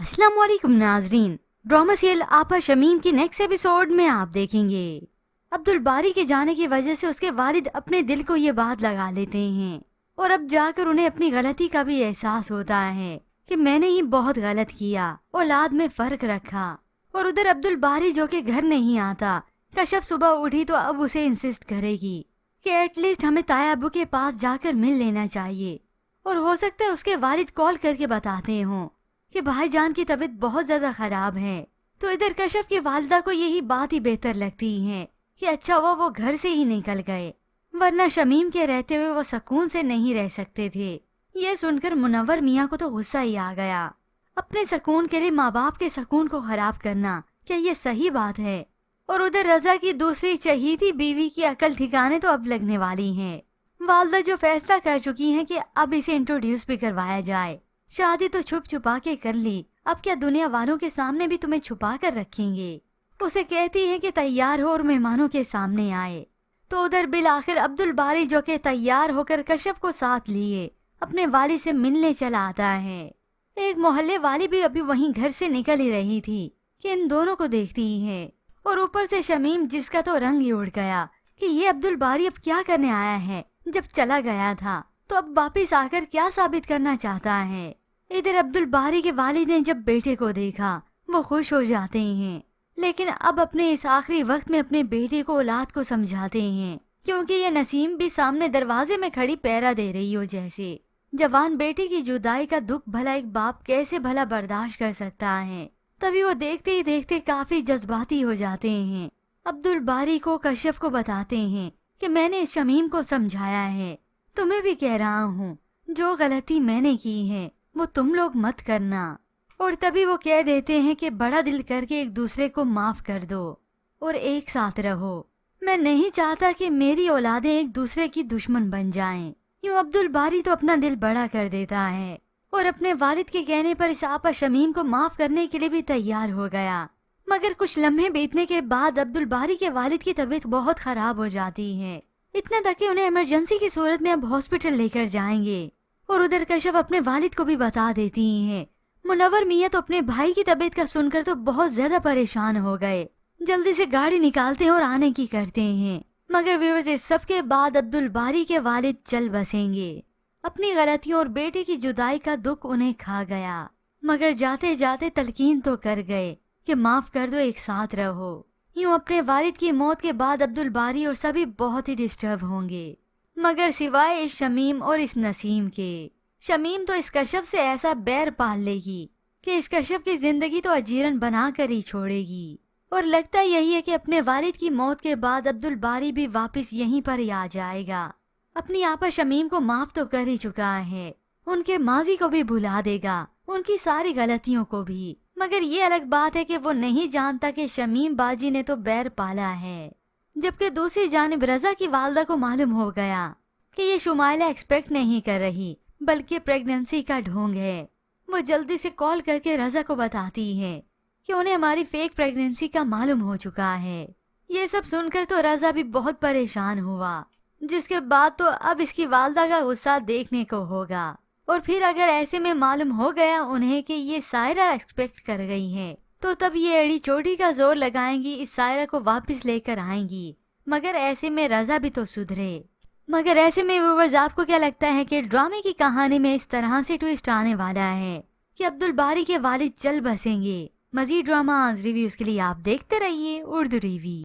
अस्सलाम वालेकुम नाजरीन। ड्रामा सीरियल आपा शमीम की नेक्स्ट एपिसोड में आप देखेंगे अब्दुल बारी के जाने की वजह से उसके वालिद अपने दिल को ये बात लगा लेते हैं और अब जाकर उन्हें अपनी गलती का भी एहसास होता है कि मैंने ही बहुत गलत किया, औलाद में फर्क रखा। और उधर अब्दुल बारी जो कि घर नहीं आता, कशफ सुबह उठी तो अब उसे इंसिस्ट करेगी कि एटलीस्ट हमें ताया अबू के पास जाकर मिल लेना चाहिए। और हो सकता है उसके वालिद कॉल करके बताते हों कि भाईजान की तबीयत बहुत ज्यादा खराब है। तो इधर कशफ की वालिदा को यही बात ही बेहतर लगती है कि अच्छा वो घर से ही निकल गए, वरना शमीम के रहते हुए वो सुकून से नहीं रह सकते थे। ये सुनकर मुनव्वर मियाँ को तो गुस्सा ही आ गया। अपने सुकून के लिए माँ बाप के सुकून को खराब करना, क्या ये सही बात है? और उधर रजा की दूसरी चहीती बीवी की अकल ठिकाने तो अब लगने वाली है। वालदा जो फैसला कर चुकी हैं कि अब इसे इंट्रोड्यूस भी करवाया जाए। शादी तो छुप छुपा के कर ली, अब क्या दुनिया वालों के सामने भी तुम्हें छुपा कर रखेंगे? उसे कहती है कि तैयार हो और मेहमानों के सामने आए। तो उधर बिल आखिर अब्दुल बारी जो के तैयार होकर कशफ को साथ लिए अपने वाली से मिलने चला आता है। एक मोहल्ले वाली भी अभी वहीं घर से निकल ही रही थी कि इन दोनों को देखती ही है। और ऊपर से शमीम, जिसका तो रंग ही उड़ गया कि ये अब्दुल बारी अब क्या करने आया है। जब चला गया था तो अब वापिस आकर क्या साबित करना चाहता है। इधर अब्दुल बारी के वालिद ने जब बेटे को देखा वो खुश हो जाते हैं, लेकिन अब अपने इस आखिरी वक्त में अपने बेटे को औलाद को समझाते हैं, क्योंकि ये नसीम भी सामने दरवाजे में खड़ी पहरा दे रही हो जैसे। जवान बेटे की जुदाई का दुख भला एक बाप कैसे भला बर्दाश्त कर सकता है। तभी वो देखते ही देखते काफी जज्बाती हो जाते हैं। अब्दुल बारी को कशफ को बताते हैं कि मैंने इस शमीम को समझाया है, तुम्हें भी कह रहा हूँ जो गलती मैंने की है वो तुम लोग मत करना। और तभी वो कह देते हैं कि बड़ा दिल करके एक दूसरे को माफ कर दो और एक साथ रहो। मैं नहीं चाहता कि मेरी औलादें एक दूसरे की दुश्मन बन जाएं। यूं अब्दुल बारी तो अपना दिल बड़ा कर देता है और अपने वालिद के कहने पर इस आपा शमीम को माफ करने के लिए भी तैयार हो गया। मगर कुछ लम्हे बीतने के बाद अब्दुल बारी के वालिद की तबीयत बहुत खराब हो जाती है, इतना तक कि उन्हें इमरजेंसी की सूरत में अब हॉस्पिटल लेकर जाएंगे। और उधर कशफ अपने वालिद को भी बता देती हैं। मुनव्वर मियाँ तो अपने भाई की तबीयत का सुनकर तो बहुत ज्यादा परेशान हो गए, जल्दी से गाड़ी निकालते हैं और आने की करते हैं। मगर व्यूअर्स, इस सब के बाद अब्दुल बारी के वालिद चल बसेंगे। अपनी गलतियों और बेटे की जुदाई का दुख उन्हें खा गया, मगर जाते जाते तलकीन तो कर गए कि माफ कर दो, एक साथ रहो। यूं अपने वालिद की मौत के बाद अब्दुल बारी और सभी बहुत ही डिस्टर्ब होंगे, मगर सिवाय इस शमीम और इस नसीम के। शमीम तो इस कशफ से ऐसा बैर पाल लेगी कि इस कशफ की जिंदगी तो अजीरन बना कर ही छोड़ेगी। और लगता यही है कि अपने वालिद की मौत के बाद अब्दुल बारी भी वापस यहीं पर ही आ जाएगा। अपनी आपा शमीम को माफ तो कर ही चुका है, उनके माजी को भी भुला देगा, उनकी सारी गलतियों को भी। मगर ये अलग बात है कि वो नहीं जानता कि शमीम बाजी ने तो बैर पाला है। जबकि दूसरी जानिब रजा की वालदा को मालूम हो गया कि ये शुमाइला एक्सपेक्ट नहीं कर रही बल्कि प्रेगनेंसी का ढोंग है। वो जल्दी से कॉल करके रजा को बताती है कि उन्हें हमारी फेक प्रेगनेंसी का मालूम हो चुका है। ये सब सुनकर तो रजा भी बहुत परेशान हुआ, जिसके बाद तो अब इसकी वालदा का गुस्सा देखने को होगा। और फिर अगर ऐसे में मालूम हो गया उन्हें कि ये सायरा एक्सपेक्ट कर गई है, तो तब ये एड़ी चोटी का जोर लगाएंगी, इस सायरा को वापस लेकर आएंगी। मगर ऐसे में रजा भी तो सुधरे। मगर ऐसे में व्यूअर्स, आपको क्या लगता है कि ड्रामे की कहानी में इस तरह से ट्विस्ट आने वाला है कि अब्दुल बारी के वालिद चल बसेंगे? मजीद ड्रामा रिव्यूज के लिए आप देखते रहिए उर्दू रिव्यू।